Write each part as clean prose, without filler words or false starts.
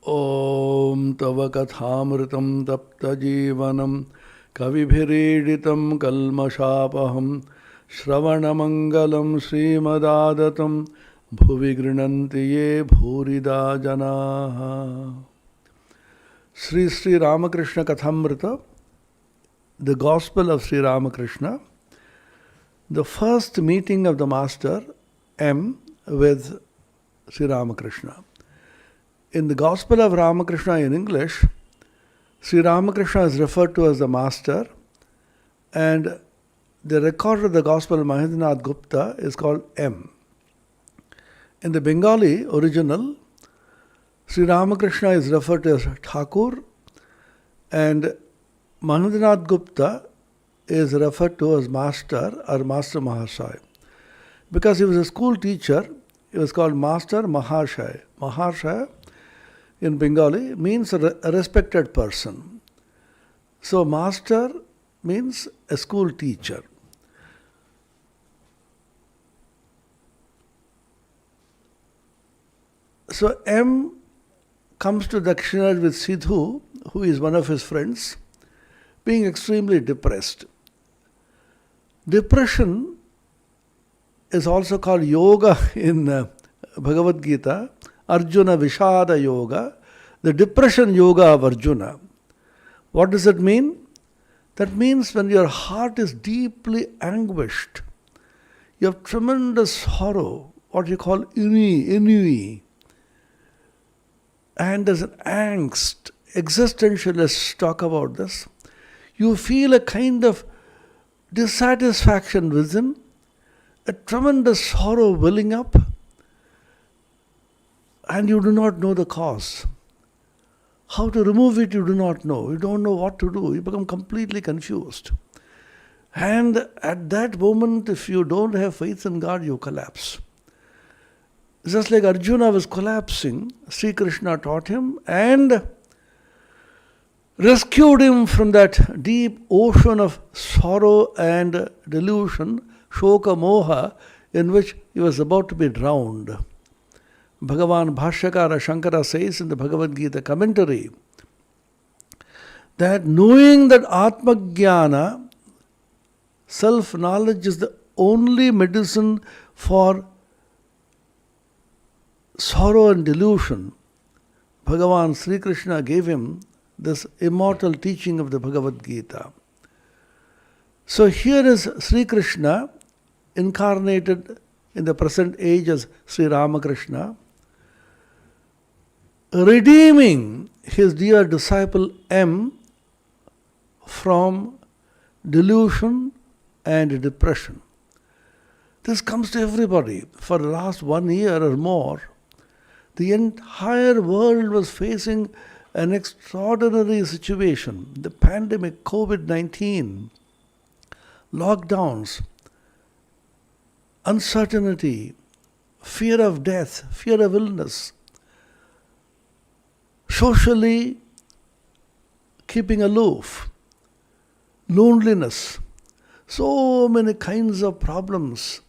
ॐ तव कथामृतं तप्तजीवनं कविभिरीडितं कल्मषापहं श्रवणमङ्गलं श्रीमदादतं भुवि गृह्णन्ति ये भूरिदा जनाः. Sri Ramakrishna Kathamrita, the Gospel of Sri Ramakrishna, the first meeting of the Master M with Sri Ramakrishna. In the Gospel of Ramakrishna in English, Sri Ramakrishna is referred to as the Master, and the record of the Gospel of Mahendranath Gupta is called M. In the Bengali original, Sri Ramakrishna is referred to as Thakur, and Mahendranath Gupta is referred to as Master or Master Mahashaya. Because he was a school teacher, he was called Master Mahashaya. Mahashaya in Bengali means a respected person. So Master means a school teacher. So M comes to Dakshinaraj with Sidhu, who is one of his friends, being extremely depressed. Depression is also called yoga in Bhagavad Gita, Arjuna Vishada Yoga, the depression yoga of Arjuna. What does it mean? That means when your heart is deeply anguished, you have tremendous sorrow, what you call ennui, and there's an angst. Existentialists talk about this. You feel a kind of dissatisfaction within, a tremendous sorrow welling up, and you do not know the cause. How to remove it, you do not know. You don't know what to do. You become completely confused. And at that moment, if you don't have faith in God, you collapse. Just like Arjuna was collapsing, Sri Krishna taught him and rescued him from that deep ocean of sorrow and delusion, shoka moha, in which he was about to be drowned. Bhagavan Bhashyakara Shankara says in the Bhagavad Gita commentary that knowing that Atma Jnana, self-knowledge, is the only medicine for sorrow and delusion, Bhagavan Sri Krishna gave him this immortal teaching of the Bhagavad Gita. So here is Sri Krishna incarnated in the present age as Sri Ramakrishna, redeeming his dear disciple M from delusion and depression. This comes to everybody. For the last 1 year or more, the entire world was facing an extraordinary situation. The pandemic, COVID-19, lockdowns, uncertainty, fear of death, fear of illness, socially keeping aloof, loneliness, so many kinds of problems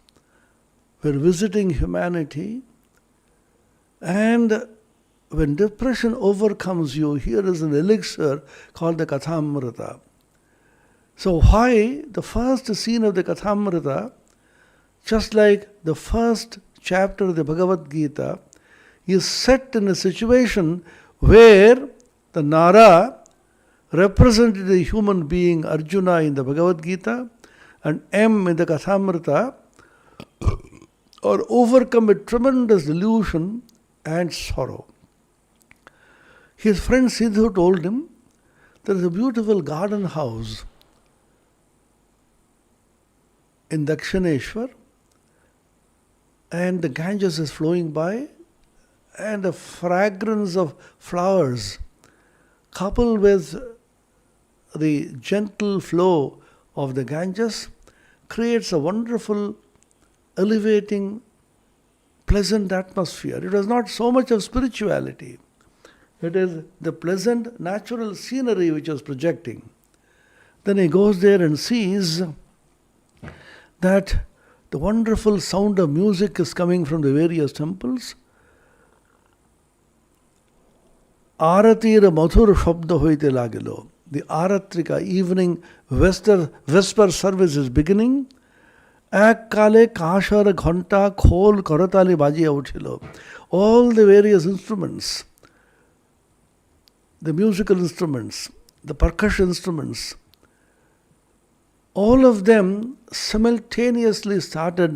were visiting humanity. And when depression overcomes you, here is an elixir called the Kathamrita. So why the first scene of the Kathamrita, just like the first chapter of the Bhagavad Gita, is set in a situation where the Nara represented the human being Arjuna in the Bhagavad Gita and M in the Kathamrita are overcome with tremendous delusion and sorrow. His friend Sidhu told him, there is a beautiful garden house in Dakshineshwar, and the Ganges is flowing by, and the fragrance of flowers coupled with the gentle flow of the Ganges creates a wonderful, elevating, pleasant atmosphere. It was not so much of spirituality. It is the pleasant natural scenery which was projecting. Then he goes there and sees that the wonderful sound of music is coming from the various temples. আরতির মধুর শব্দ হইতে লাগিল. The Aratrika evening vesper service is beginning. এককালে কাঁসর ঘণ্টা খোল করতালি বাজিয়া উঠিল. All the various instruments, the musical instruments, the percussion instruments, all of them simultaneously started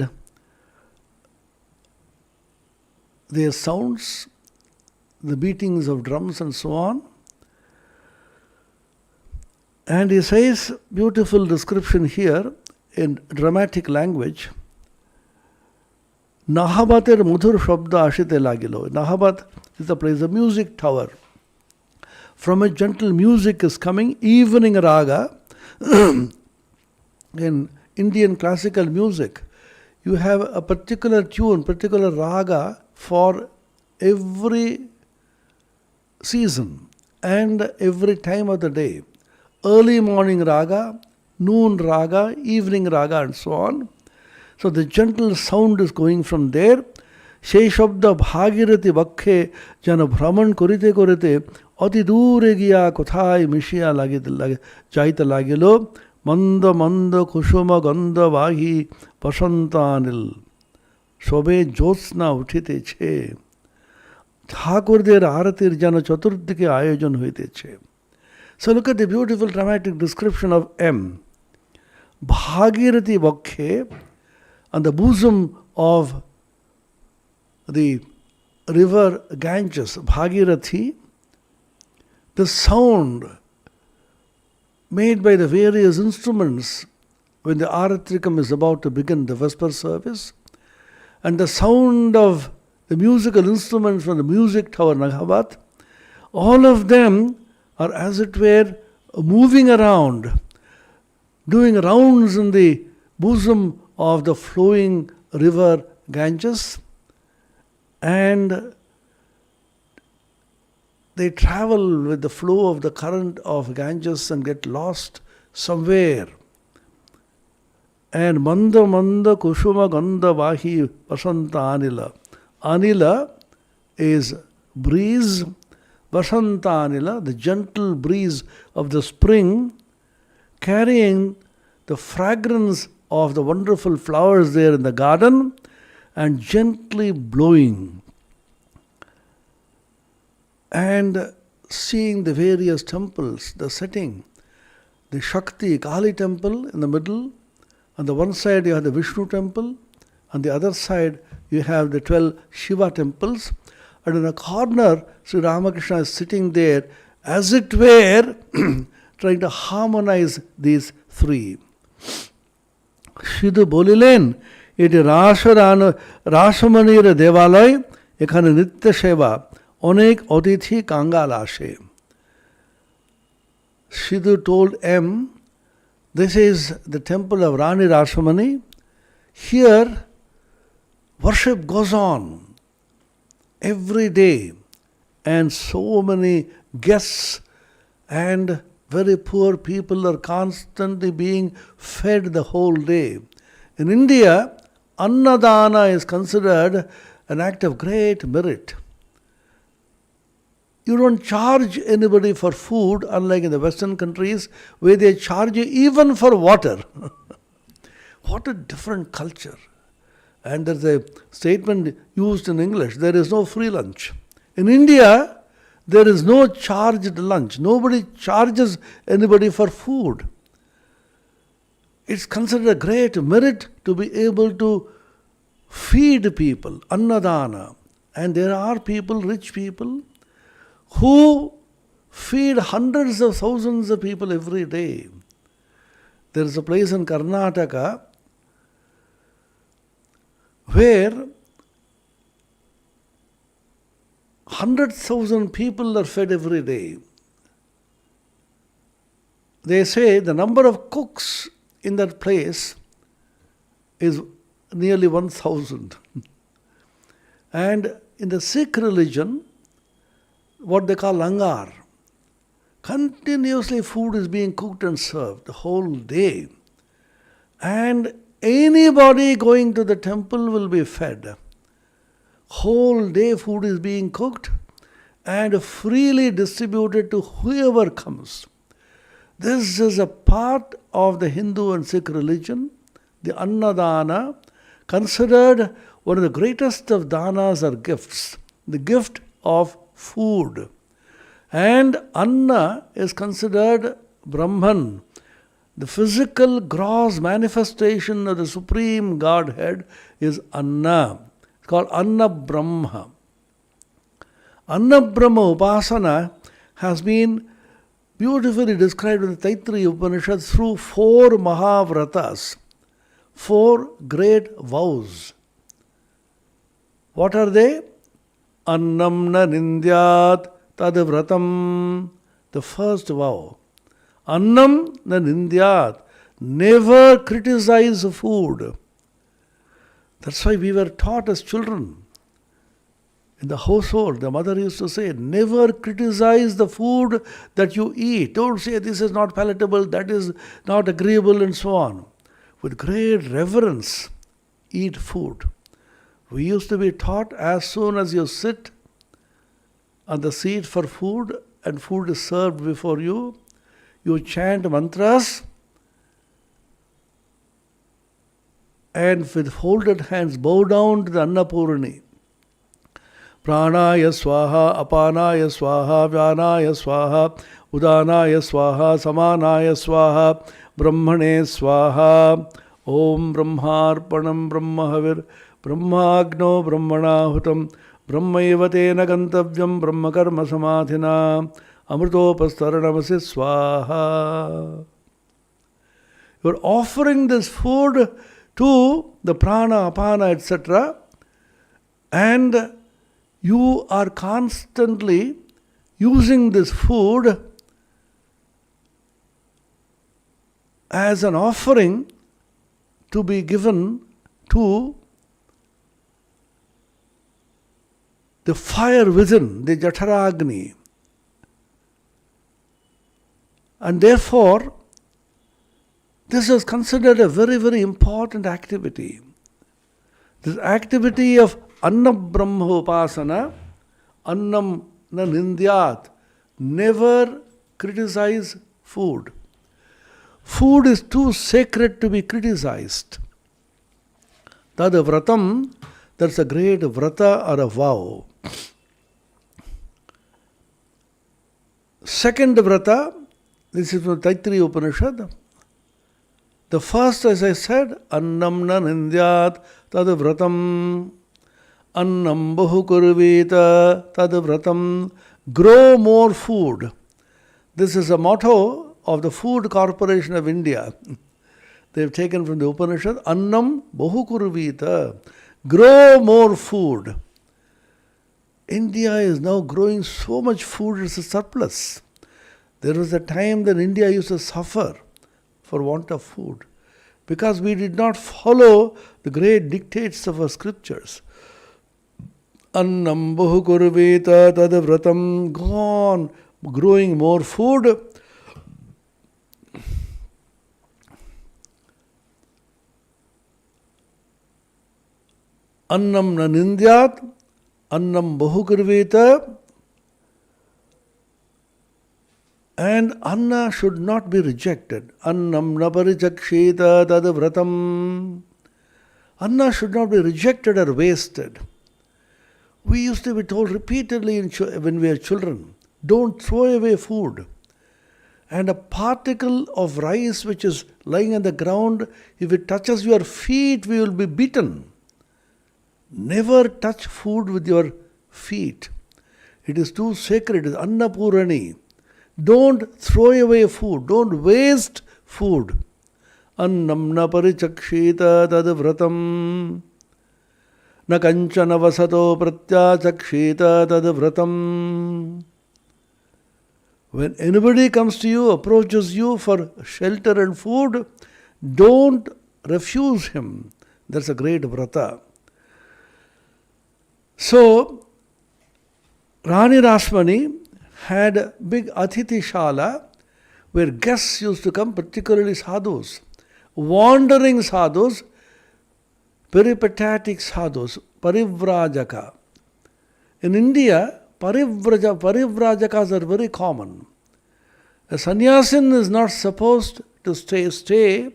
their sounds, the beatings of drums and so on. And he says, beautiful description here in dramatic language, Nahabater mudhur shabda ashite lagilo. Nahabat is the place, a music tower. From a gentle music is coming, evening raga. In Indian classical music, you have a particular tune, particular raga for every season and every time of the day. Early morning raga, noon raga, evening raga, and so on. So the gentle sound is going from there. সেই শব্দ ভাগীরথী বক্ষে যেন ভ্রমণ করিতে করিতে অতি দূরে গিয়া কোথায় মিশিয়া যাইতে লাগিল. মন্দ মন্দ কুসুম গন্ধ বাহি বসন্তানিল, সবে জ্যোৎস্না উঠিতেছে. ঠাকুরদের আরতির যেন চতুর্দিকে আয়োজন হইতেছে. So look at the beautiful dramatic description of M. Bhagirathi Bakkhe, on the bosom of the river Ganges, Bhagirathi, the sound made by the various instruments when the Aratrikam is about to begin the Vesper service, and the sound of the musical instruments from the music tower Nahabat, all of them are as it were moving around, doing rounds in the bosom of the flowing river Ganges, and they travel with the flow of the current of Ganges and get lost somewhere. And manda manda kushuma gandha vahi vasanta anila. Anila is breeze. Vasanta anila, the gentle breeze of the spring, carrying the fragrance of the wonderful flowers there in the garden and gently blowing. And seeing the various temples, the setting, the Shakti Kali temple in the middle. On the one side you have the Vishnu temple, on the other side you have the 12 Shiva temples, and in a corner Sri Ramakrishna is sitting there as it were trying to harmonize these three. Shidhu bolilen, এটি রাসমণির দেবালয়, এখানে নিত্য সেবা, অনেক অতিথি কাঙ্গাল আসে. Shidhu told M, this is the temple of Rani Rasamani. Here worship goes on every day, and so many guests and very poor people are constantly being fed the whole day. In India, Annadana is considered an act of great merit. You don't charge anybody for food, unlike in the Western countries where they charge you even for water. What a different culture. And there's a statement used in English, there is no free lunch. In India, there is no charged lunch. Nobody charges anybody for food. It's considered a great merit to be able to feed people, annadana. And there are people, rich people, who feed hundreds of thousands of people every day. There is a place in Karnataka where 100,000 people are fed every day. They say the number of cooks in that place is nearly 1,000. And in the Sikh religion, what they call langar, continuously food is being cooked and served the whole day. And anybody going to the temple will be fed. Whole day food is being cooked, and freely distributed to whoever comes. This is a part of the Hindu and Sikh religion. The Annadana, considered one of the greatest of danas or gifts, the gift of food. And Anna is considered Brahman, the physical gross manifestation of the Supreme Godhead is Anna. It's called Anna Brahma. Anna Brahma Upasana has been beautifully described in the Taittiriya Upanishad through 4 Mahavratas, 4 great vows. What are they? Annam na nindyat tadvratam, the first vow. Annam na nindyat, never criticize food. That's why we were taught as children. In the household, the mother used to say, never criticize the food that you eat. Don't say this is not palatable, that is not agreeable, and so on. With great reverence, eat food. We used to be taught as soon as you sit on the seat for food and food is served before you, you chant mantras and with folded hands bow down to the Annapurani. Pranaya swaha, apanaya swaha, vyanaya swaha, udanaya swaha, samanaya swaha, brahmane swaha, om brahmarpanam brahmahavir, brahmagno brahmanahutam, brahmaiva tena gantavyam brahmakarma samadhina, amritopastaranamasi swaha. You are offering this food to the prana, apana, etc. and you are constantly using this food as an offering to be given to the fire within, the Jఠaragni. And therefore, this is considered a very, very important activity. This activity of Annam Brahma Upasana, Annam na Nindyat, never criticize food. Food is too sacred to be criticized. Tad vratam, that's a great vrata or a vow. Second vrata, this is from Taittiriya Upanishad. The first, as I said, Annam na Nindyat tad vratam. Annam bahu kurvita tad vratam. Grow more food. This is a motto of the Food Corporation of India. They've taken from the Upanishad, Annam bahu kurvita. Grow more food. India is now growing so much food, it's a surplus. There was a time that India used to suffer for want of food because we did not follow the great dictates of our scriptures. Annam bahu kurvita tad vratam. Go on growing more food. Annam na nindyat, annam bahu kurvita. And Anna should not be rejected. Annam na parichakshita tad vratam. Anna should not be rejected or wasted. We used to be told repeatedly when we were children, don't throw away food. And a particle of rice which is lying on the ground, if it touches your feet, we will be beaten. Never touch food with your feet. It is too sacred. It is Annapurani. Don't throw away food. Don't waste food. Annam na parichakshita tad vratam. Na kanchana vasato pratyachakshita tad vratam. When anybody comes to you, approaches you for shelter and food, don't refuse him. That's a great vrata. So, Rani Rasmani had a big Athithi Shala where guests used to come, particularly sadhus, wandering sadhus, peripatetic sadhus, parivrajaka. In India, Parivrajakas are very common. A sannyasin is not supposed to stay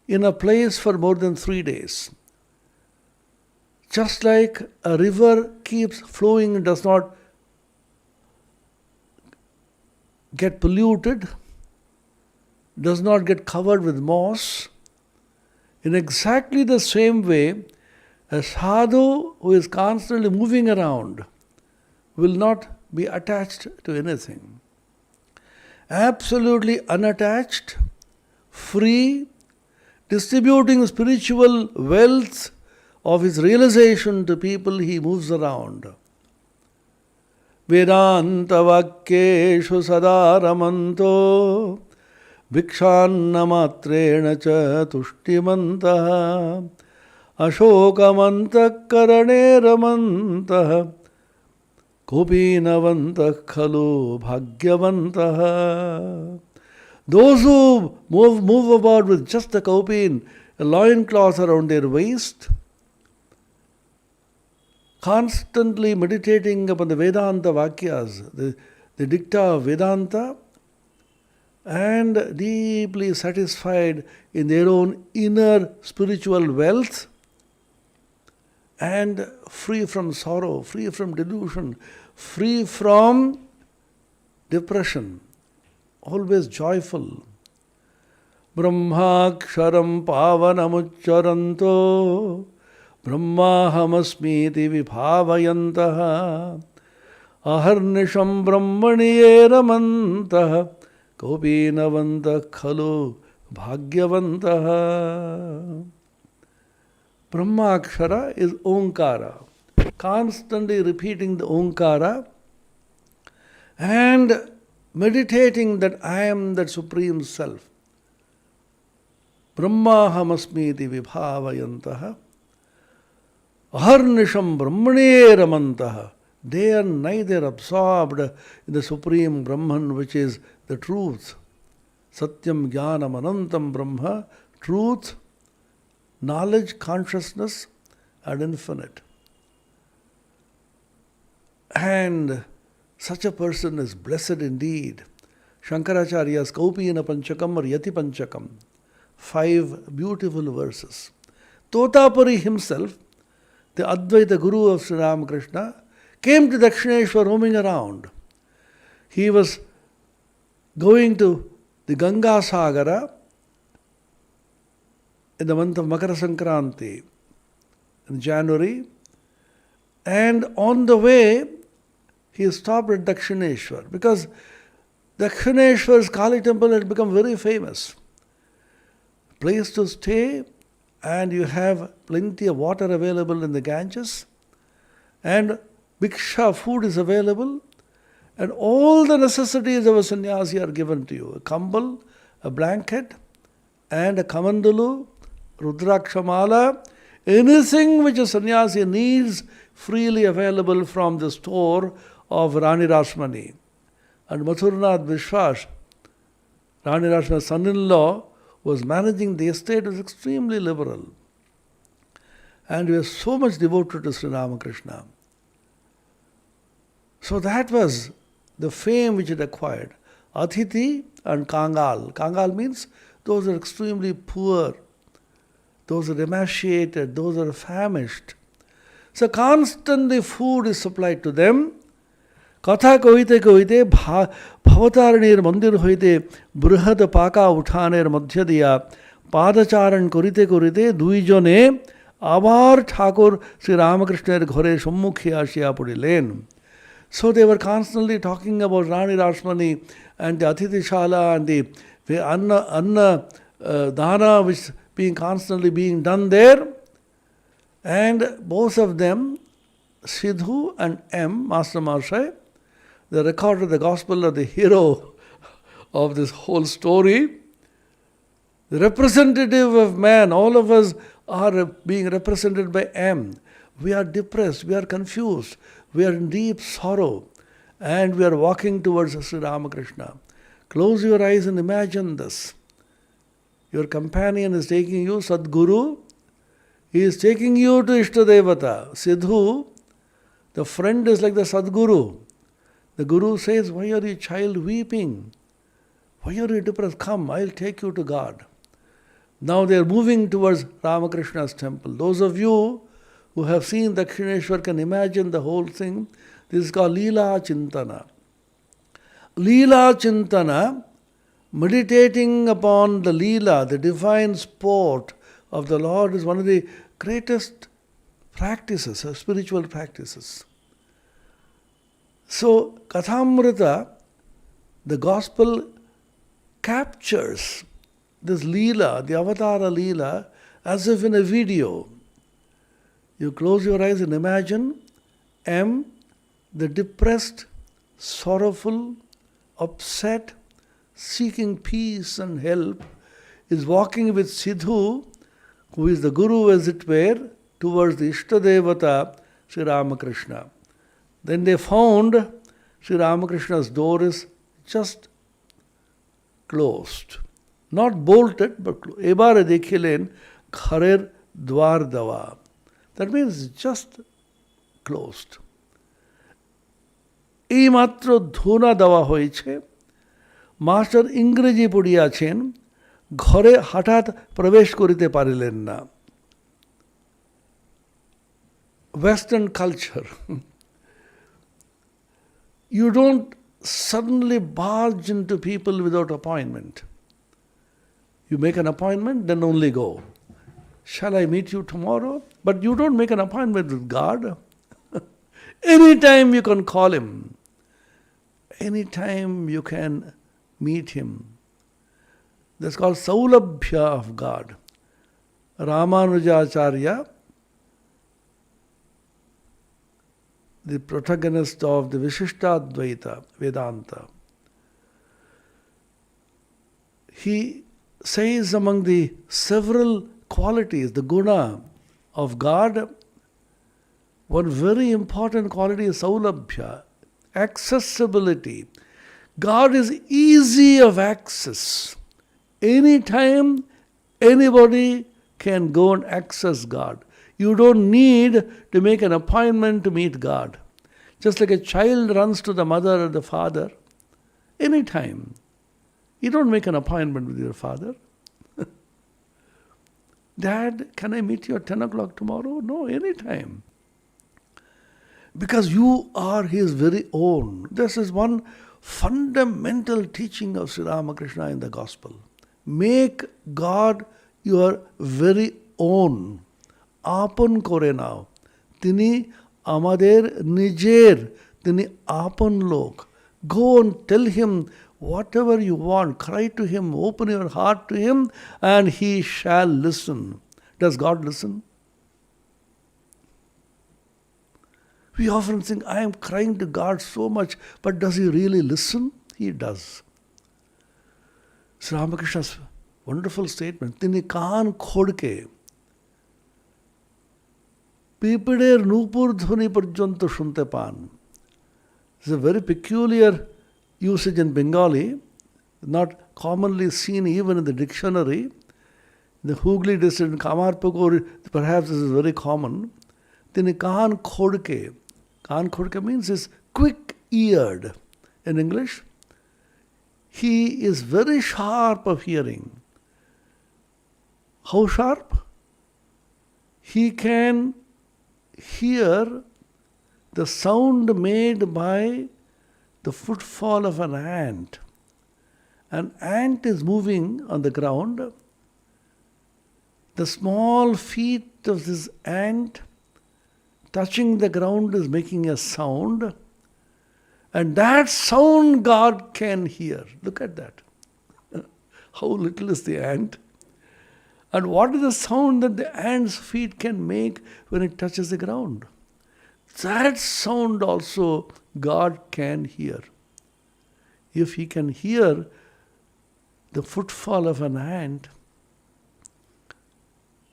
in a place for more than 3 days. Just like a river keeps flowing and does not get polluted, does not get covered with moss, in exactly the same way, a sadhu who is constantly moving around will not be attached to anything. Absolutely unattached, free, distributing spiritual wealth of his realization to people he moves around. Vedanta vakyeshu sada ramanto vikshanna matrena cha tushtimantaha ashokamantah karane ramantah kopinavantah khalu bhagyavantah. Those who move about with just a kopin, a loincloth around their waist, constantly meditating upon the Vedanta Vakyas, the dicta of Vedanta, and deeply satisfied in their own inner spiritual wealth, and free from sorrow, free from delusion, free from depression, always joyful. Brahmaksharam pavanamuccharanto brahmahamasmiti vibhavayantaha aharnisham brahmaniye ramantah kopinavantah khalu bhagyavantaha. Brahmakshara is Omkara, constantly repeating the Omkara and meditating that I am that Supreme Self. Brahmahamasmiti vibhavayantaha aharnisham brahmane ramantaha. Day and night they are absorbed in the Supreme Brahman, which is the truth. Satyam jnanam anantam brahma, truth, knowledge, consciousness, and infinite. And such a person is blessed indeed. Shankaracharya's Kaupina Panchakam or Yati Panchakam, 5 beautiful verses. Totapuri himself, the Advaita Guru of Sri Ramakrishna, came to Dakshineshwar roaming around. He was going to the Ganga Sagara in the month of Makara Sankranti in January, and on the way he stopped at Dakshineshwar because Dakshineshwar's Kali temple had become very famous. Place to stay, and you have plenty of water available in the Ganges, and bhiksha, food is available, and all the necessities of a sannyasi are given to you. A kambal, a blanket, and a kamandalu, rudrakshamala, anything which a sannyasi needs freely available from the store of Rani Rasmani. And Mathurnath Vishwas, Rani Rasmani's son-in-law, was managing the estate, was extremely liberal. And he was so much devoted to Sri Ramakrishna. So that was the fame which it acquired. Athithi and Kangal. Kangal means those are extremely poor, those are emaciated, those are famished. So constantly food is supplied to them. Katha kohite kohite bhavatarnir mandir hoite brihad paka uthaner madhyadiya padacharan korite korite duijone abar Thakur Sri Ramakrishner ghore sammukhe ashiya podilen. So they were constantly talking about Rani Rasmani and the Athitishala and the Anna Dana which constantly being done there. And both of them, Sidhu and M, Master Marshai, they recorded the gospel of the hero of this whole story. The representative of man, all of us are being represented by M. We are depressed, we are confused, we are in deep sorrow, and we are walking towards Sri Ramakrishna. Close your eyes and imagine this. Your companion is taking you, Sadguru, he is taking you to Ishtadevata. Sidhu, the friend is like the Sadguru. The Guru says, why are you, child, weeping? Why are you depressed? Come, I'll take you to God. Now they are moving towards Ramakrishna's temple. Those of you who have seen Dakshineshwar can imagine the whole thing. This is called Leela Chintana. Leela Chintana, meditating upon the Leela, the divine sport of the Lord, is one of the greatest practices, spiritual practices. So, Kathamrita, the Gospel, captures this Leela, the Avatara Leela, as if in a video. You close your eyes and imagine M, the depressed, sorrowful, upset, seeking peace and help, is walking with Sidhu, who is the Guru as it were, towards the Ishtadevata, Sri Ramakrishna. Then they found Sri Ramakrishna's door is just closed. Not bolted, but closed. Ebare dekhilen gharer dwar dawa. That means just closed. এই মাত্র ধুনা দেওয়া হয়েছে, master ইংরেজি পড়িয়াছেন, ঘরে হঠাৎ প্রবেশ করিতে পারিলেন না। Western culture. You don't suddenly barge into people without appointment. You make an appointment, then only go. Shall I meet you tomorrow? But you don't make an appointment with God. Anytime you can call Him. Anytime you can meet Him. That's called Saulabhya of God. Ramanujacharya, the protagonist of the Vishishtadvaita Vedanta, he says among the several qualities, the guna of God, one very important quality is Saulabhya, accessibility. God is easy of access. Anytime anybody can go and access God. You don't need to make an appointment to meet God. Just like a child runs to the mother or the father, anytime. You don't make an appointment with your father. Dad, can I meet you at 10 o'clock tomorrow? No, anytime. Because you are His very own. This is one fundamental teaching of Sri Ramakrishna in the Gospel. Make God your very own. আপন করে নাও। তিনি আমাদের নিজের, তিনি আপন লোক। Go and tell Him whatever you want. Cry to Him, open your heart to Him, and He shall listen. Does God listen? We often think, I am crying to God so much, but does He really listen? He does. Sri Ramakrishna's wonderful statement, তিনি কান খোড়কে পিঁপড়ের নূপুর ধ্বনি পর্যন্ত শুনতে পান. It's a very peculiar usage in Bengali, not commonly seen even in the dictionary. In the Hooghly district, in Kamarpukur, perhaps this is very common. তিনি কান খোড়কে, কান খোড়কে means is quick-eared. In English, he is very sharp of hearing. How sharp? He can hear the sound made by the footfall of an ant. An ant is moving on the ground. The small feet of this ant touching the ground is making a sound. And that sound God can hear. Look at that. How little is the ant? And what is the sound that the ant's feet can make when it touches the ground? That sound also God can hear. If He can hear the footfall of an ant,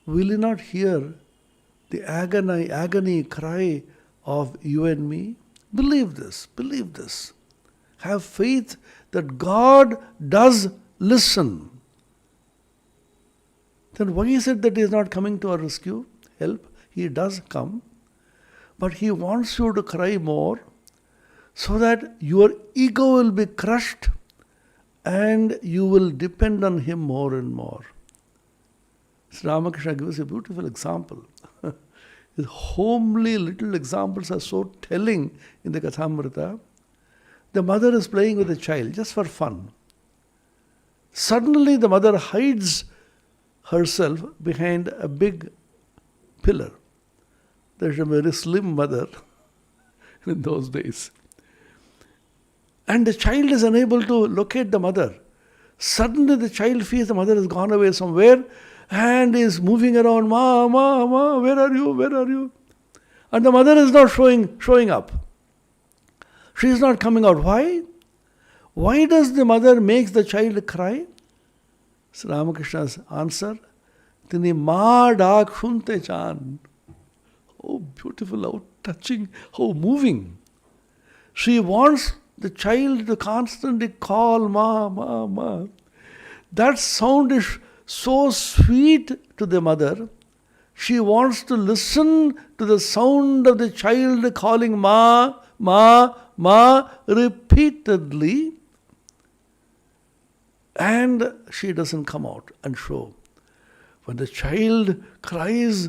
will He not hear the agony cry of you and me? Believe this, believe this. Have faith that God does listen. Then why is it that He is not coming to our rescue? Help. He does come. But He wants you to cry more so that your ego will be crushed and you will depend on him more and more. Sri Ramakrishna gives a beautiful example. His homely little examples are so telling in the Kathamrita. The mother is playing with the child just for fun. Suddenly the mother hides herself behind a big pillar. There's a very slim mother in those days. And the child is unable to locate the mother. Suddenly the child feels the mother has gone away somewhere and is moving around, Ma, Ma, Ma, where are you, where are you? And the mother is not showing up. She is not coming out. Why? Why does the mother make the child cry? Sri Ramakrishna's answer, Tini Ma Dak Shunte Chan. Oh, beautiful, how touching, how moving. She wants the child to constantly call Ma, Ma, Ma. That sound is so sweet to the mother. She wants to listen to the sound of the child calling Ma, Ma, Ma repeatedly. And she doesn't come out and show. When the child cries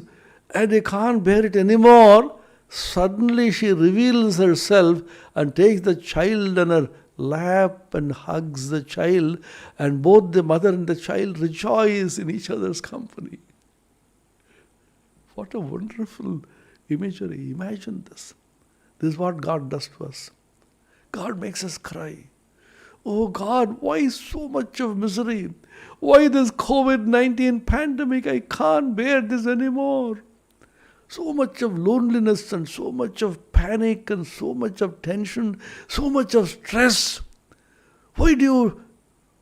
and they can't bear it anymore, suddenly she reveals herself and takes the child on her lap and hugs the child, and both the mother and the child rejoice in each other's company. What a wonderful imagery. Imagine this. This is what God does to us. God makes us cry. Oh God, why so much of misery? Why this COVID-19 pandemic? I can't bear this anymore. So much of loneliness and so much of panic and so much of tension, so much of stress. Why do you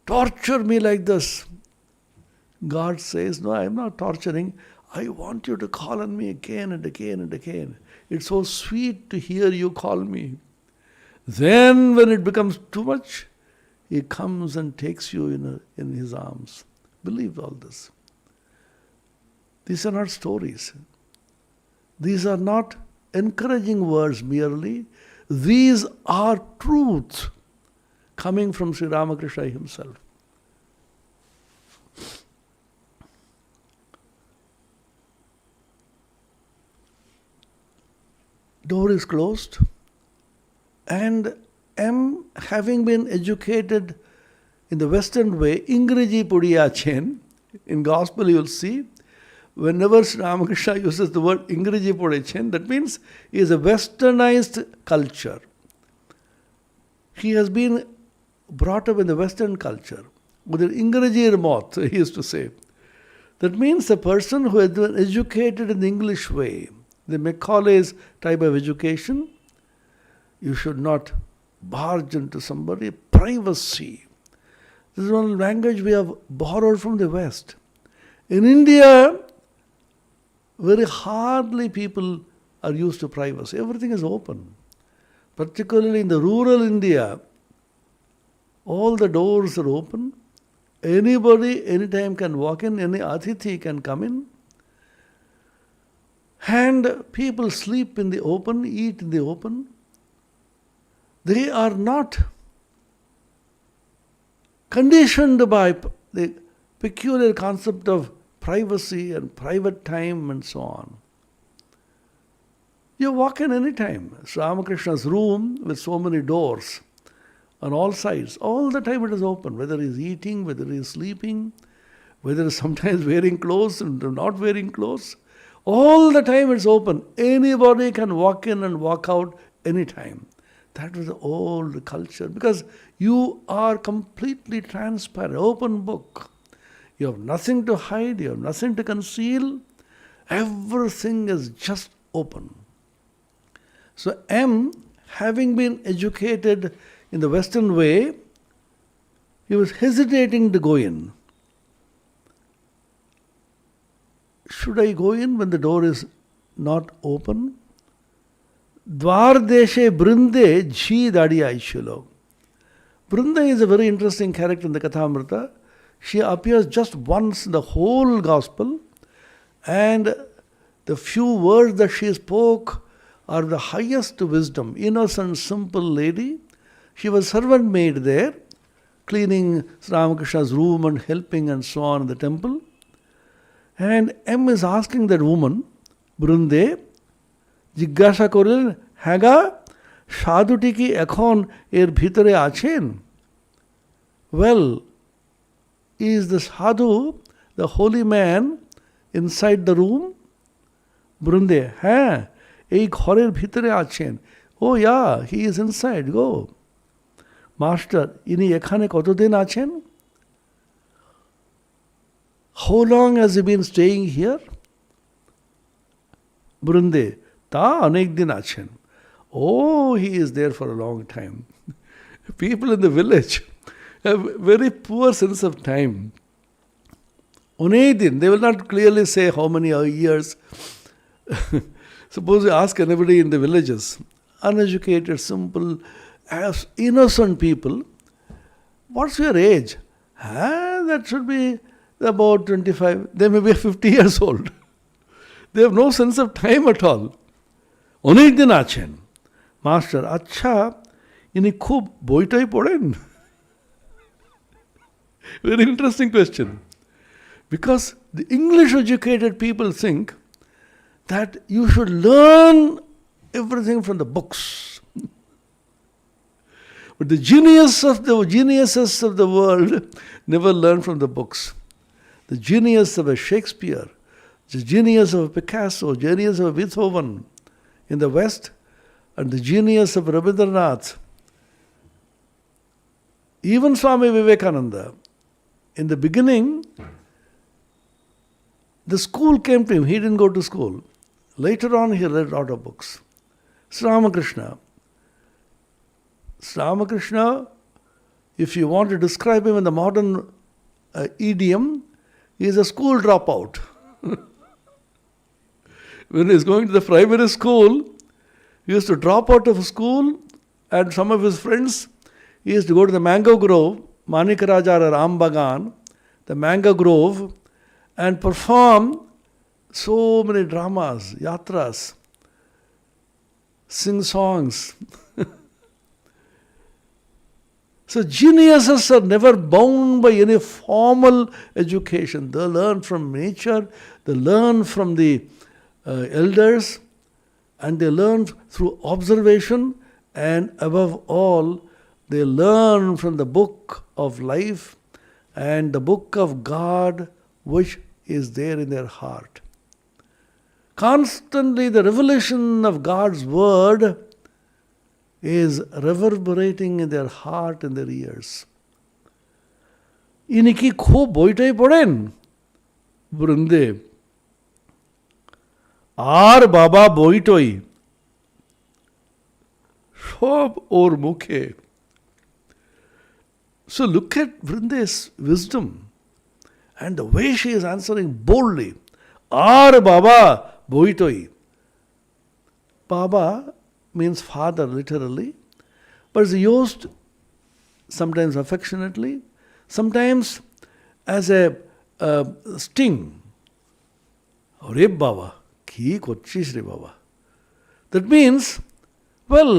torture me like this? God says, no, I'm not torturing. I want you to call on me again and again and again. It's so sweet to hear you call me. Then when it becomes too much, He comes and takes you in His arms. Believe all this. These are not stories. These are not encouraging words merely. These are truths coming from Sri Ramakrishna himself. Door is closed, and M, having been educated in the Western way, Ingreji Pudiyachin, in Gospel you will see, whenever Sri Ramakrishna uses the word Ingreji Pudiyachin, that means he is a westernized culture. He has been brought up in the Western culture, with an Ingreji Ramot, he used to say. That means the person who has been educated in the English way, the Macaulay's type of education, you should not barge into somebody. Privacy. This is one language we have borrowed from the West. In India, very hardly people are used to privacy. Everything is open. Particularly in the rural India, all the doors are open. Anybody, anytime can walk in, any Atithi can come in. And people sleep in the open, eat in the open. They are not conditioned by the peculiar concept of privacy and private time and so on. You walk in any time. Sri Ramakrishna's room with so many doors on all sides, all the time it is open, whether he is eating, whether he is sleeping, whether he is sometimes wearing clothes and not wearing clothes. All the time it's open. Anybody can walk in and walk out anytime. That was the old culture, because you are completely transparent, open book. You have nothing to hide, you have nothing to conceal. Everything is just open. So M, having been educated in the Western way, he was hesitating to go in. Should I go in when the door is not open? Dwar deshe Brinde jhi dadiya ishulo. Brinda is a very interesting character in the Kathamrita. She appears just once in the whole Gospel, and the few words that she spoke or the highest wisdom, innocent, simple lady. She was servant maid there, cleaning Sri Ramakrishna's room and helping and so on in the temple. And M is asking that woman, Brunde, জিজ্ঞাসা করলেন, হ্যাঁ সাধুটি কি এখন এর ভিতরে আছেন? Well, is the sadhu, the holy man, inside the room? Brunde, হ্যাঁ এই ঘরের ভিতরে আছেন. Oh yeah, he is inside, go. Master, ইনি এখানে কতদিন আছেন? How long has he been staying here? Brunde, তা অনেক দিন আছেন. Oh, he is there for a long time. People in the village have very poor sense of time. অনেক দিন, they will not clearly say how many years. Suppose you ask anybody in the villages, uneducated, simple, innocent people, what's your age? That should be about 25. They may be 50 years old. They have no sense of time at all. অনেক দিন আছেন. Master, আচ্ছা ইনি খুব বইটাই পড়েন? Very interesting question. Because the English educated people think that you should learn everything from the books. But the geniuses of the world never learn from the books. The genius of a Shakespeare, the genius of a Picasso, genius of a Beethoven in the West, and the genius of Rabindranath, even Swami Vivekananda, in the beginning, the school came to him. He didn't go to school. Later on, he read a lot of books. Sri Ramakrishna. Sri Ramakrishna, if you want to describe him in the modern idiom, he is a school dropout. When he is going to the primary school, he used to drop out of school, and some of his friends, he used to go to the mango grove, Manikaraja or Rambagan, the mango grove, and perform so many dramas, yatras, sing songs. So geniuses are never bound by any formal education. They learn from nature, they learn from the elders, and they learn through observation, and above all, they learn from the book of life and the book of God which is there in their heart. Constantly the revelation of God's word is reverberating in their heart and their ears. ইনি কি খুব বইটাই পড়েন? বৃন্দে, আর বাবা বইটই সব ওর মুখে. So look at Vrinde's wisdom and the way she is answering boldly. Ar Baba boitoi. Baba means father literally, but it's used sometimes affectionately, sometimes as a sting. Re Baba, ki kochis re Baba. That means, well,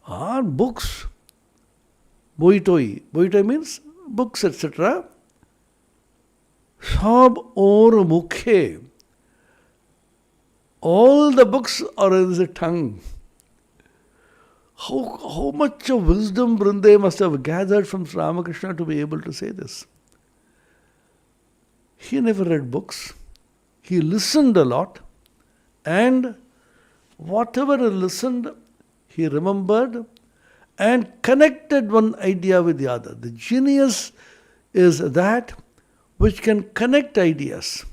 our books, boitoi means books, etc. Sab or mukhe. All the books are in the tongue. How much of wisdom Brinde must have gathered from Sri Ramakrishna to be able to say this. He never read books. He listened a lot, and whatever he listened, he remembered and connected one idea with the other. The genius is that which can connect ideas.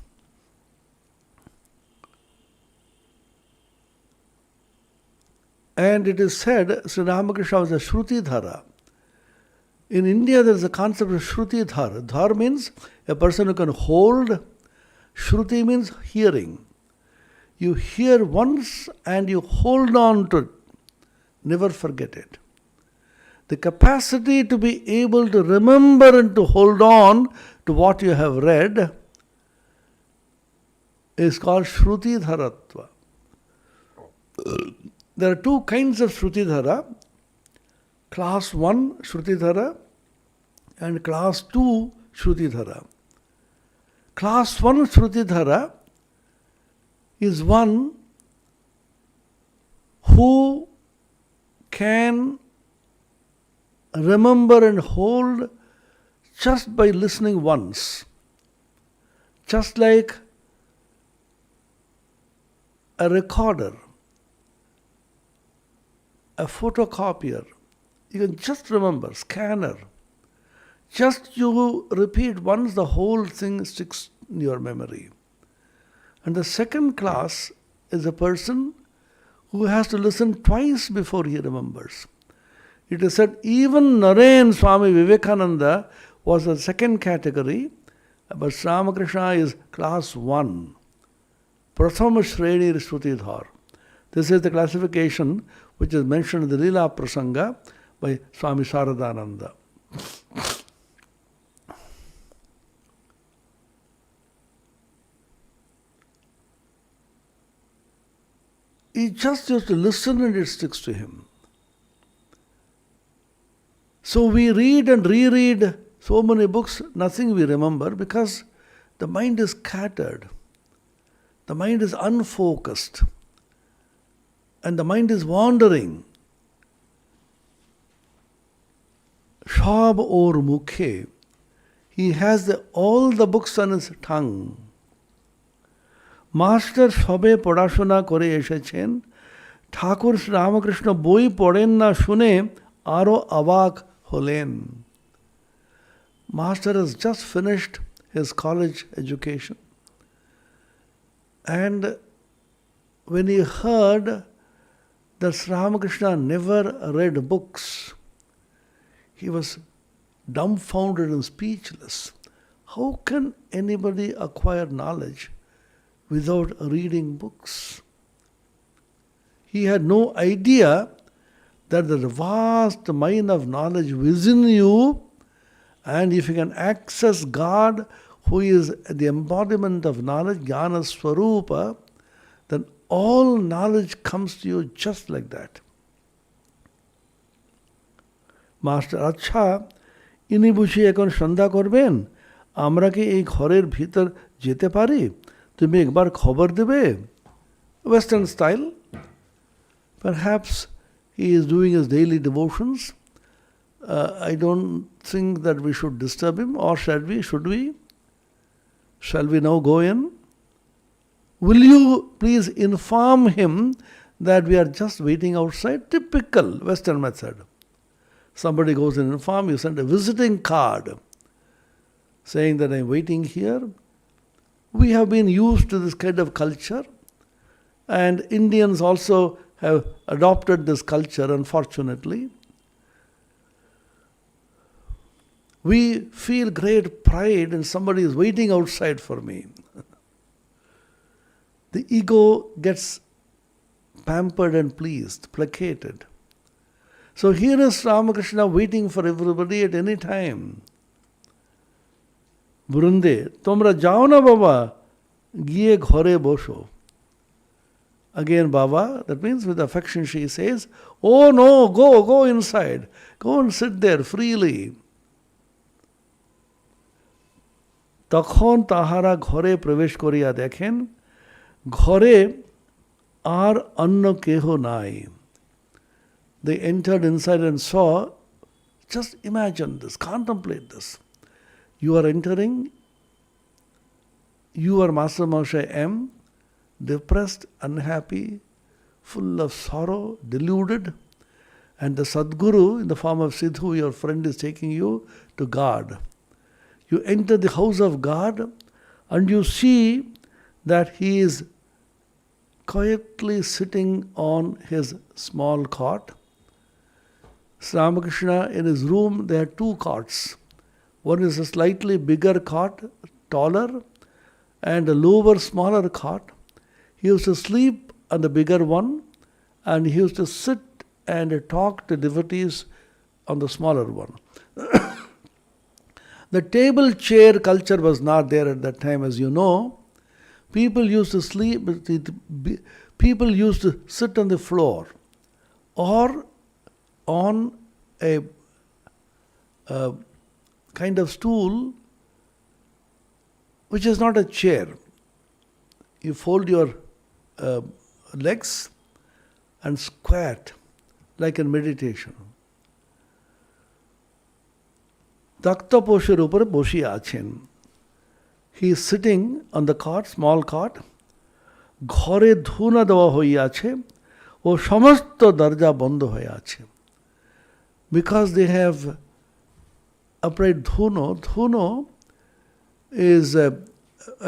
And it is said Sri Ramakrishna was a Shrutidhara. In India, there is a concept of Shrutidhara. Dhar means a person who can hold. Shruti means hearing. You hear once and you hold on to it. Never forget it. The capacity to be able to remember and to hold on to what you have read is called Shrutidharatva. There are two kinds of Shrutidhara, class 1 Shrutidhara and class 2 Shrutidhara. Class 1 Shrutidhara is one who can remember and hold just by listening once. Just like a recorder, a photocopier. You can just remember, scanner. Just you repeat once, the whole thing sticks in your memory. And the second class is a person who has to listen twice before he remembers. It is said even Naren Swami Vivekananda was the second category, but Ramakrishna is class 1. Prathama Shreni Shrutidhar. This is the classification which is mentioned in the Leela Prasanga by Swami Sharadananda. He just used to listen and it sticks to him. So we read and reread so many books, nothing we remember because the mind is scattered. The mind is unfocused. And the mind is wandering. Shab or mukhe. He has all the books on his tongue. Master সবে পড়াশোনা করে এসেছেন, ঠাকুর রামকৃষ্ণ বই পড়েন না শুনে আরও অবাক হলেন. Master has just finished his college education. And when he heard that Ramakrishna never read books, he was dumbfounded and speechless. How can anybody acquire knowledge without reading books? He had no idea that the vast mine of knowledge within you, and if you can access God, who is the embodiment of knowledge, Jnana Swarupa, then all knowledge comes to you just like that. Master, আচ্ছা ইনি বুঝি এখন সন্ধ্যা করবেন, আমরা কি এই ঘরের ভিতর যেতে পারি? তুমি একবার খবর দেবে? Western style. Perhaps he is doing his daily devotions. I don't think that we should disturb him, or should we? Shall we now go in? Will you please inform him that we are just waiting outside? Typical Western method. Somebody goes and informs you, send a visiting card saying that I'm waiting here. We have been used to this kind of culture, and Indians also have adopted this culture, unfortunately. We feel great pride and somebody is waiting outside for me. The ego gets pampered and pleased, placated. So here is Ramakrishna waiting for everybody at any time. Burunde, tomra jao na baba, giye ghore bosho. Again Baba, that means with affection she says, oh no, go inside. Go and sit there freely. তখন তাহারা ঘরে প্রবেশ করিয়া দেখেন, ঘরে আর অন্য কেহ নাই. They entered inside and saw, just imagine this, contemplate this. You are entering, you are Master Moshe M, depressed, unhappy, full of sorrow, deluded, and the Sadguru in the form of Sidhu, your friend, is taking you to God. You enter the house of God and you see that he is quietly sitting on his small cot. Ramakrishna, in his room, there are two cots. One is a slightly bigger cot, taller, and a lower, smaller cot. He used to sleep on the bigger one, and he used to sit and talk to devotees on the smaller one. The table chair culture was not there at that time, as you know. People used to sleep, people used to sit on the floor or on a kind of stool which is not a chair. You fold your legs and squat like in meditation. Taktaposhir upar boshi achen. He is sitting on the cot, small cot. ঘরে ধুনা দেওয়া হইয়াছে ও সমস্ত দরজা বন্ধ হয়ে আছে. Because they have upright dhuno. Dhuno is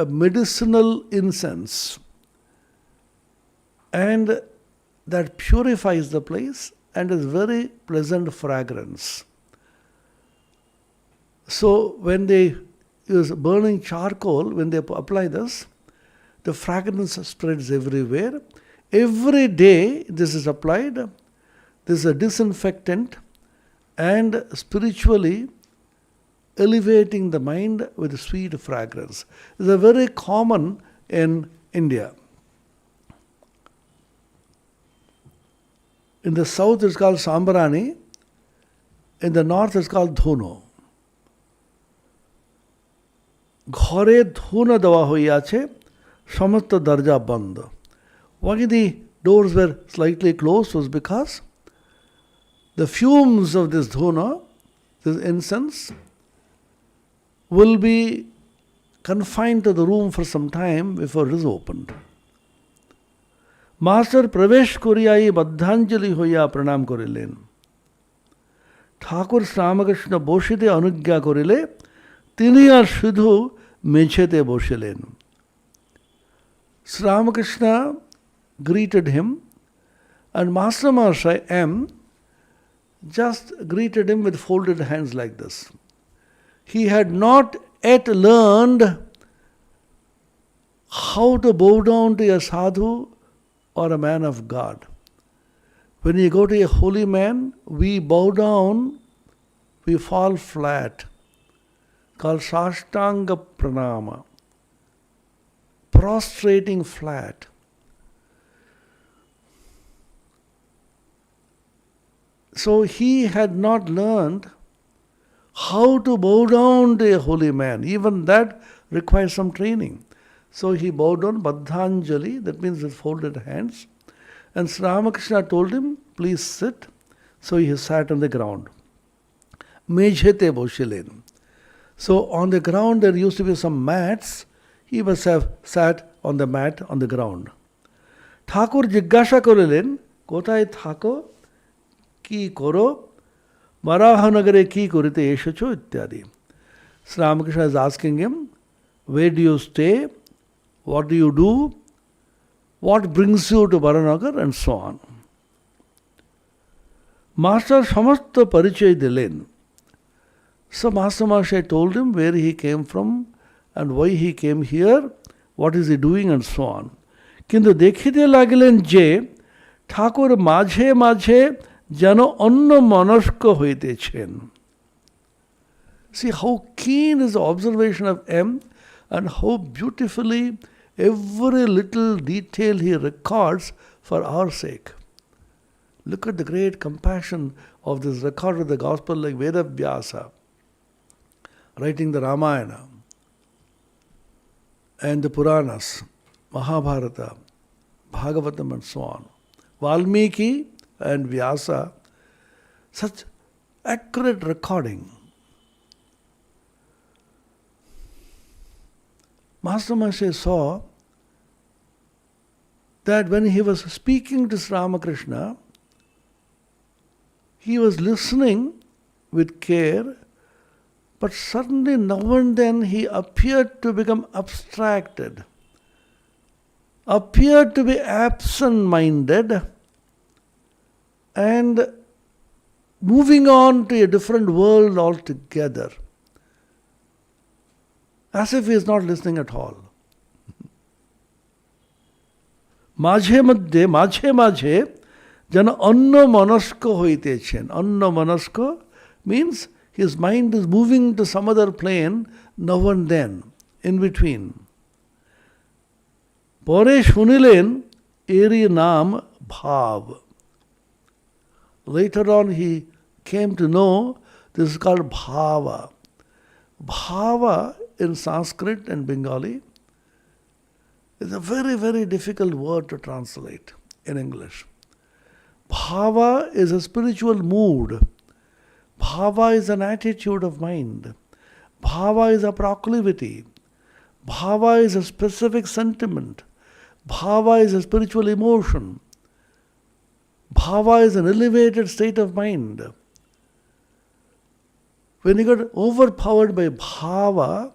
a medicinal incense, and that purifies the place and is very pleasant fragrance. So when they use burning charcoal, when they apply this, the fragrance spreads everywhere. Every day this is applied. This is a disinfectant and spiritually elevating the mind with sweet fragrance. It's a very common in India. In the south it's called sambarani. In the north it's called dhuno. ঘরে ধুনা দেওয়া হইয়াছে সমস্ত দরজা বন্ধ. Why the doors were slightly closed was because the fumes of this dhuna, this incense, will be confined to the room for some time before it is opened. Master প্রবেশ করিয়াই বদ্ধাঞ্জলি হইয়া প্রণাম করিলেন. ঠাকুর শ্রীরামকৃষ্ণ বসিতে অনুজ্ঞা করিলে তিনি আর শুধু মেঝেতে বসিলেন. Sri Ramakrishna greeted him, and Master Mahashaya M just greeted him with folded hands like this. He had not yet learned how to bow down to a sadhu or a man of God. When you go to a holy man, we bow down, we fall flat, called Sashtanga Pranama. Prostrating flat. So he had not learned how to bow down to a holy man. Even that requires some training. So he bowed down Baddhanjali, that means with folded hands. And Sri Ramakrishna told him, please sit. So he sat on the ground. Mejhete boshilen. So on the ground there used to be some mats. He must have sat on the mat on the ground. ঠাকুর জিজ্ঞাসা করিলেন, কোথায় থাকো, কি করো, বারাহনগরে কি করিতে এসেছো ইত্যাদি. Sri Ramakrishna is asking him, where do you stay, what do you do, what brings you to Baranagar, and so on. Master সমস্ত পরিচয় দিলেন. So Master Mahashaya told him where he came from and why he came here, what is he doing, and so on. কিন্তু দেখিতে লাগিলেন যে ঠাকুর মাঝে মাঝে যেন অন্য মনস্ক হইতেছেন. See how keen is the observation of M and how beautifully every little detail he records for our sake. Look at the great compassion of this record of the gospel like Vedavyasa, writing the Ramayana and the Puranas, Mahabharata, Bhagavatam, and so on. Valmiki and Vyasa, such accurate recording. Master Mahashaya saw that when he was speaking to Sri Ramakrishna, he was listening with care, but suddenly now and then he appeared to become abstracted, appeared to be absent-minded, and moving on to a different world altogether, as if he is not listening at all. মাঝে মধ্যে মাঝে মাঝে যেন অন্য মনস্ক হইতেছেন. অন্য মনস্ক means his mind is moving to some other plane now and then, in between. পরে শুনিলেন airy naam Bhav. Later on he came to know this is called Bhava. Bhava in Sanskrit and Bengali is a very, very difficult word to translate in English. Bhava is a spiritual mood. Bhava is an attitude of mind. Bhava is a proclivity. Bhava is a specific sentiment. Bhava is a spiritual emotion. Bhava is an elevated state of mind. When you get overpowered by bhava,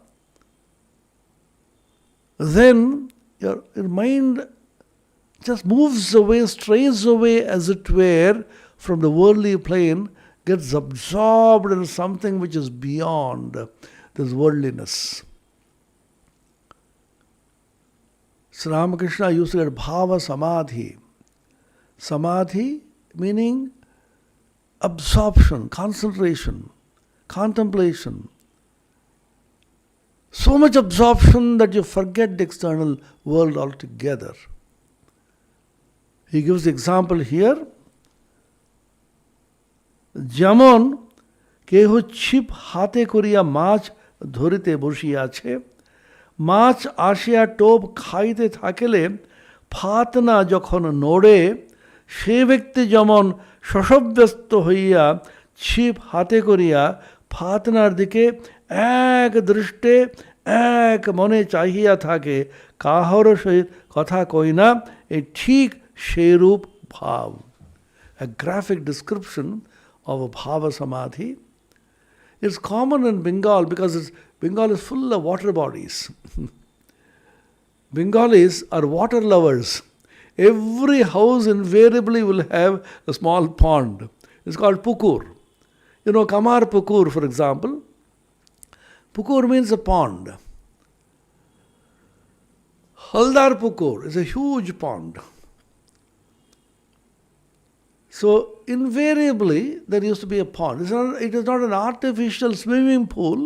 then your mind just moves away, strays away, as it were, from the worldly plane, gets absorbed in something which is beyond this worldliness. Sri Ramakrishna used to get bhava samadhi. Samadhi meaning absorption, concentration, contemplation. So much absorption that you forget the external world altogether. He gives the example here. যেমন কেহ ছিপ হাতে করিয়া মাছ ধরিতে বসিয়াছে, মাছ আসিয়া টোপ খাইতে থাকিলে ফাতনা যখন নড়ে, সে ব্যক্তি যেমন শশব্যস্ত হইয়া ছিপ হাতে করিয়া ফাতনার দিকে এক দৃষ্টে এক মনে চাহিয়া থাকে, কাহারও সহিত কথা কই না, এই ঠিক সেরূপ ভাব. A graphic description of a bhava samadhi. It's common in Bengal because Bengal is full of water bodies. Bengalis are water lovers. Every house invariably will have a small pond. It's called pukur. You know, Kamar Pukur, for example. Pukur means a pond. Haldar Pukur is a huge pond. So invariably there used to be a pond. It is not an artificial swimming pool.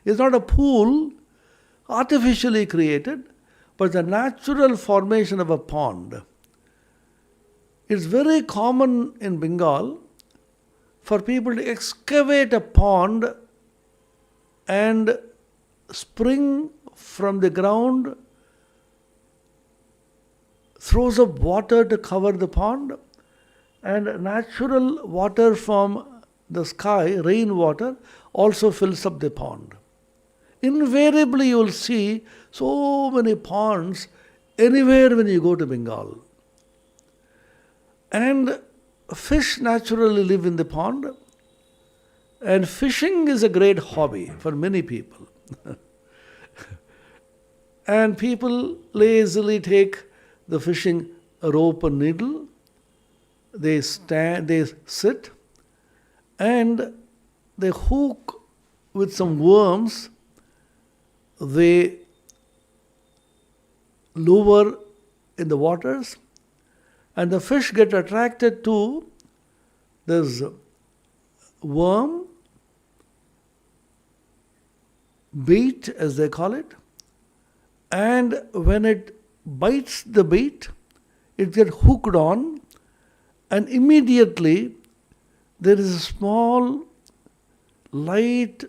It's not a pool artificially created, but the natural formation of a pond. It's very common in Bengal for people to excavate a pond and spring from the ground, throws up water to cover the pond, and natural water from the sky, rainwater, also fills up the pond. Invariably you will see so many ponds anywhere when you go to Bengal. And fish naturally live in the pond, and fishing is a great hobby for many people. And people lazily take the fishing rope and needle, they sit, and they hook with some worms, they lure in the waters, and the fish get attracted to this worm, bait as they call it, and when it bites the bait, it gets hooked on, and immediately there is a small light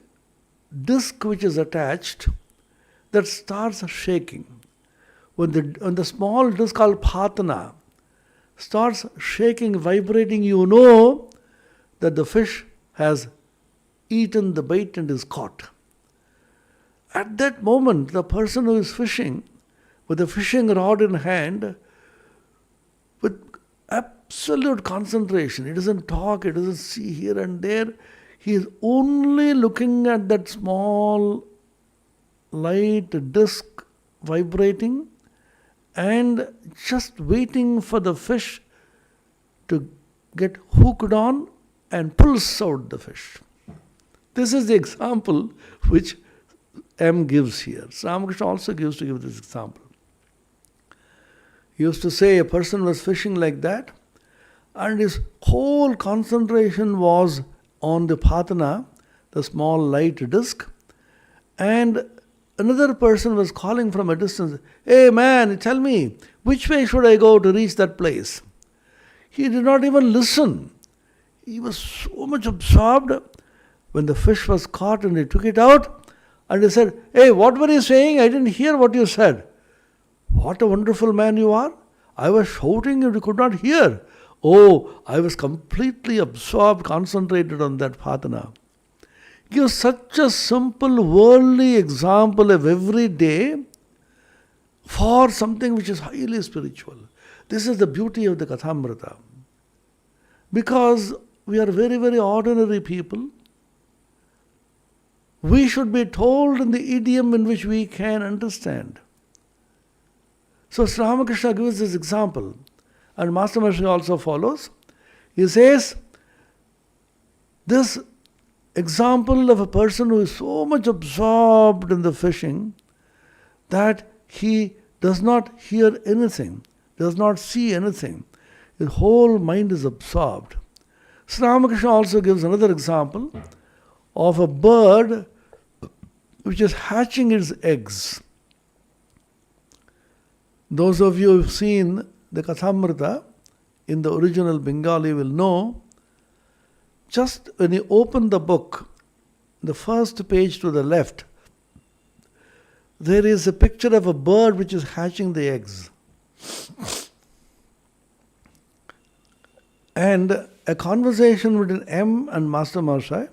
disc which is attached that starts shaking. When the small disc called Phatana starts shaking, vibrating, you know that the fish has eaten the bait and is caught. At that moment, the person who is fishing with a fishing rod in hand, with absolute concentration, he doesn't talk, he doesn't see here and there, he is only looking at that small light disc vibrating and just waiting for the fish to get hooked on and pulls out the fish. This is the example which M gives here. Ramakrishna also used to give this example. He used to say a person was fishing like that, and his whole concentration was on the Phatana, the small light disc, and another person was calling from a distance, "Hey man, tell me, which way should I go to reach that place?" He did not even listen. He was so much absorbed when the fish was caught and he took it out and he said, "Hey, what were you saying? I didn't hear what you said." "What a wonderful man you are. I was shouting and you could not hear." "Oh, I was completely absorbed, concentrated on that Phatana." Give such a simple worldly example of every day for something which is highly spiritual. This is the beauty of the Kathamrita. Because we are very, very ordinary people, we should be told in the idiom in which we can understand. So Sri Ramakrishna gives this example, and Master Maharshi also follows. He says, this example of a person who is so much absorbed in the fishing that he does not hear anything, does not see anything. His whole mind is absorbed. Sri Ramakrishna also gives another example of a bird which is hatching its eggs. Those of you who have seen the Kathamrita in the original Bengali will know, just when you open the book, the first page to the left, there is a picture of a bird which is hatching the eggs. And a conversation between M and Master Maharshi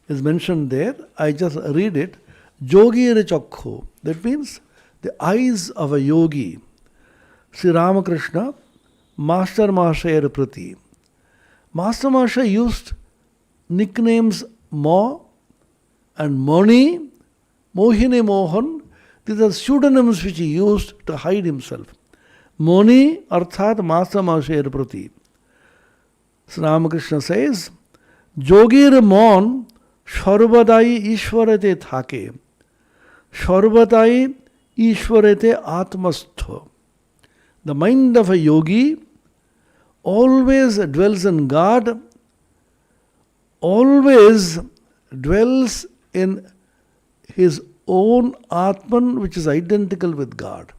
is mentioned there. I just read it. Jogir Chakho. That means the eyes of a yogi. Sri Ramakrishna, Master Maharshi Prati. Master Maharshi used nicknames Mo and Moni, Mohini Mohan. These are pseudonyms which he used to hide himself. Moni arthat Master Maharshi Prati. Sri Ramakrishna says, Jogir Mon Sarvadai Ishwarete Thake. Sarvadai Ishwarete Atmastho. The mind of a yogi always dwells in God, always dwells in his own Atman, which is identical with God.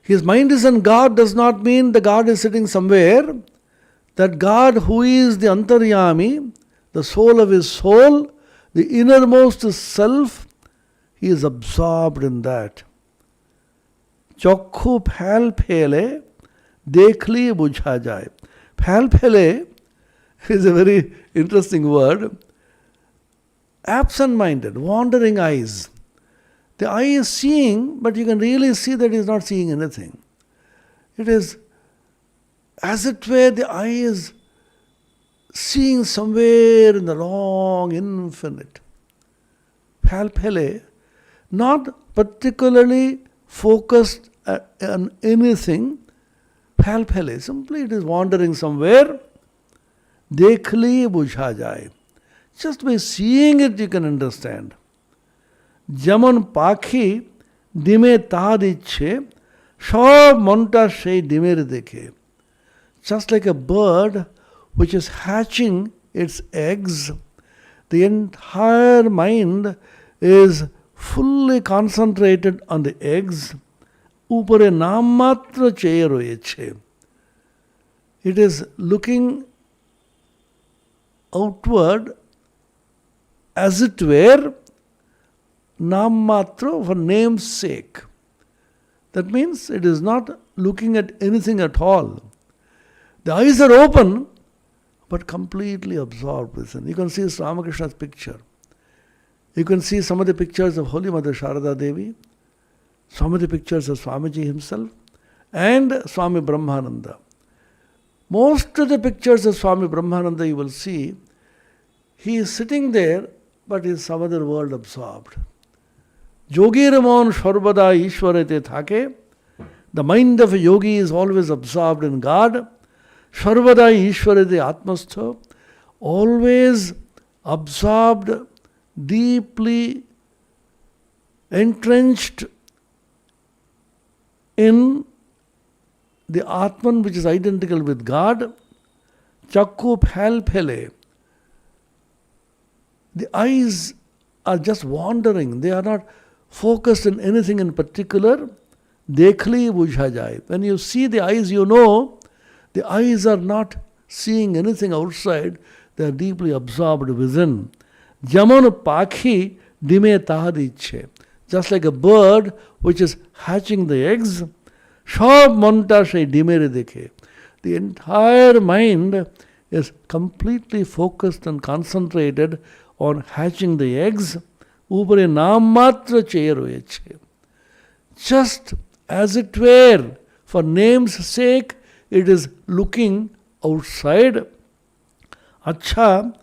His mind is in God does not mean the God is sitting somewhere. That God who is the Antaryami, the soul of his soul, the innermost self, he is absorbed in that. Chokhu phal phele, dekhli bujha jai. Phal phele is a very interesting word. Absent-minded, wandering eyes. The eye is seeing, but you can really see that he is not seeing anything. It is as it were the eye is seeing somewhere in the long infinite. Phale, not particularly focused on anything. Phale, simply it is wandering somewhere. Dekhli bujha jai. Just by seeing it you can understand. Jamon pakhi dime tad ichhe, sob monta sei dimer dekhe. Just like a bird which is hatching its eggs, the entire mind is fully concentrated on the eggs. Upare namatra chair royeche. It is looking outward as it were, namatra for name's sake. That means it is not looking at anything at all. The eyes are open, but completely absorbed within. You can see Sri Ramakrishna's picture. You can see some of the pictures of Holy Mother Sharada Devi, some of the pictures of Swamiji himself, and Swami Brahmananda. Most of the pictures of Swami Brahmananda you will see, he is sitting there, but is some other world absorbed. Jogiramon Sarvada Ishwarete Thake. The mind of a yogi is always absorbed in God. Sarvada Ishwarete Atmastho, always absorbed, deeply entrenched in the Atman which is identical with God. Chakku phal phele. The eyes are just wandering. They are not focused on anything in particular. Dekhli bujha jaye. When you see the eyes, you know the eyes are not seeing anything outside. They are deeply absorbed within. Jaman pakhi dime tahadiche. Just like a bird which is hatching the eggs, shab monta shai dimere dekhe. The entire mind is completely focused and concentrated on hatching the eggs. Upare naam matra chair hoyeche. Just as it were, for name's sake, it is looking outside. Acha,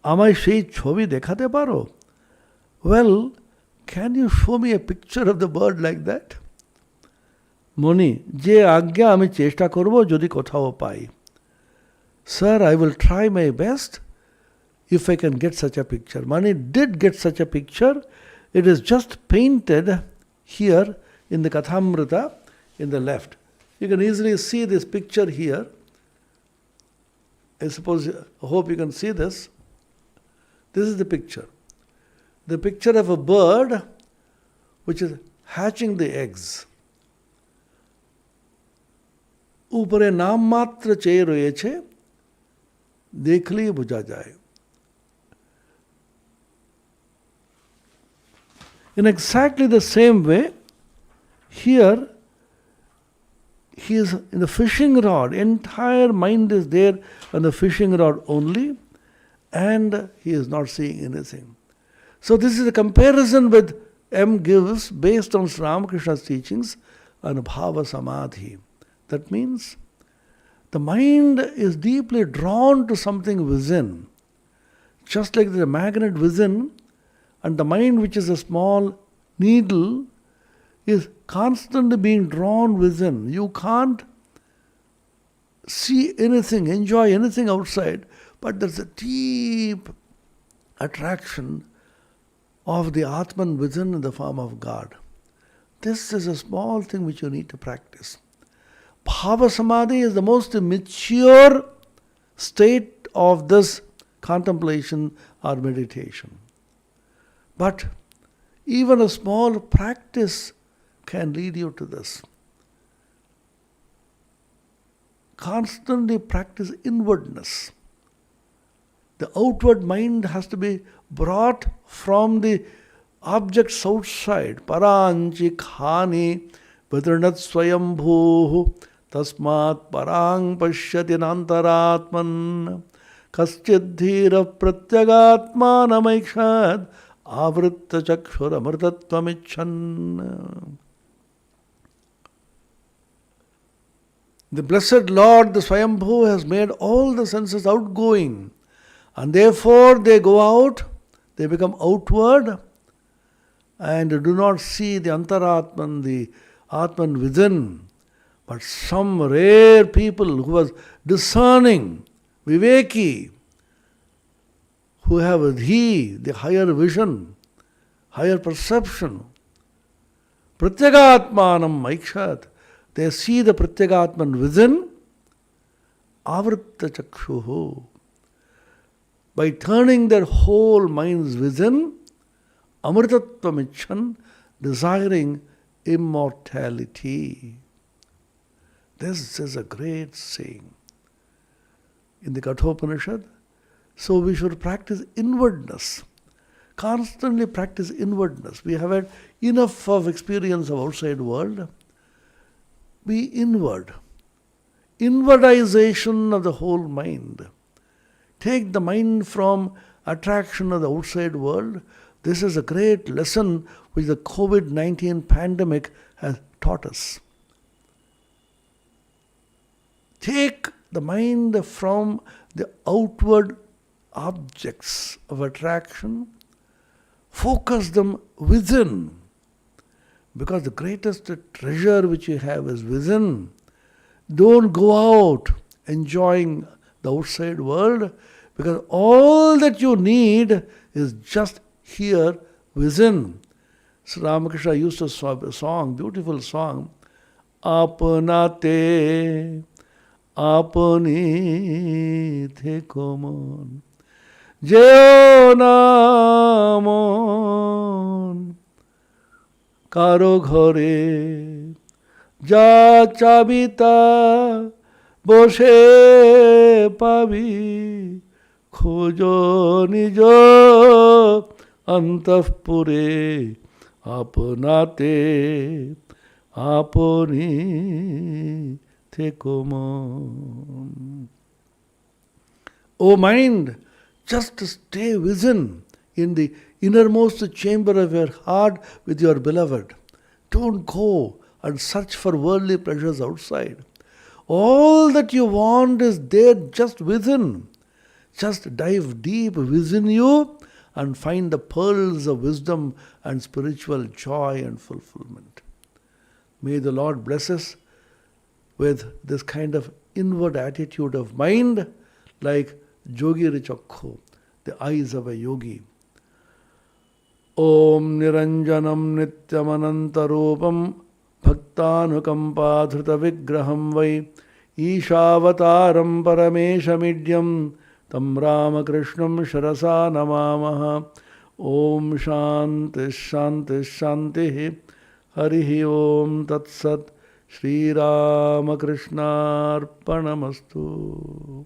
amai shei chobi dekhate paro? Well, can you show me a picture of the bird like that? Moni, je agya ami cheshta korbo jodi kothao pai. Sir, I will try my best if I can get such a picture. Mani did get such a picture. It is just painted here in the Kathamrita in the left. You can easily see this picture here. I hope you can see this. This is the picture. The picture of a bird which is hatching the eggs. Upare naam matra chair hoyeche, dekhli bujha jaye. In exactly the same way, here, he is in the fishing rod. Entire mind is there on the fishing rod only, and he is not seeing anything. So this is a comparison with M gives based on Sri Ramakrishna's teachings on Bhava Samadhi. That means the mind is deeply drawn to something within. Just like the magnet within, and the mind, which is a small needle, is constantly being drawn within. You can't see anything, enjoy anything outside, but there's a deep attraction of the Atman within in the form of God. This is a small thing which you need to practice. Bhava Samadhi is the most mature state of this contemplation or meditation. But even a small practice can lead you to this. Constantly practice inwardness. The outward mind has to be brought from the objects outside. Paranchi khani vidranat swayambhu tasmat parang pashyati nantaratman kaschid dhira pratyagatmanamaikshat avritta chakshura amritatvamichan. The blessed Lord, the Swayambhu, has made all the senses outgoing, and therefore they go out, they become outward, and do not see the Antaratman, the Atman within. But some rare people who are discerning, Viveki, who have the higher vision, higher perception, Pratyagatmanam Maikshat, they see the Pratyagatman within, Avritta Chakshuhu. By turning their whole minds within, Amritatvamichan, desiring immortality. This is a great saying in the Kathopanishad. So we should practice inwardness. Constantly practice inwardness. We have had enough of experience of outside world. Be inward. Inwardization of the whole mind. Take the mind from attraction of the outside world. This is a great lesson which the COVID-19 pandemic has taught us. Take the mind from the outward objects of attraction, focus them within, because the greatest treasure which you have is within. Don't go out enjoying the outside world, because all that you need is just here within. Sri Ramakrishna used to sing a song, beautiful song, Apanate, apani the common. যেও না মন কারো ঘরে, যা চাবি তা বসে পাবি, খোঁজ নিজ অন্তঃপুরে, আপনাতে আপনি থেকো মন। O mind, just stay within in the innermost chamber of your heart with your beloved. Don't go and search for worldly pleasures outside. All that you want is there just within. Just dive deep within you and find the pearls of wisdom and spiritual joy and fulfillment. May the Lord bless us with this kind of inward attitude of mind, like Jogir Chakho, the eyes of a yogi. Om Niranjanam Nityamanantarupam Bhaktanukampadhrita Vigraham Vai Ishavataram Parameshamidyam Tam Ramakrishnam Sharasa Namamaha. Om Shanti Shanti Shanti Harihi Om Tat Sat. Shri Ramakrishna Arpanamastu.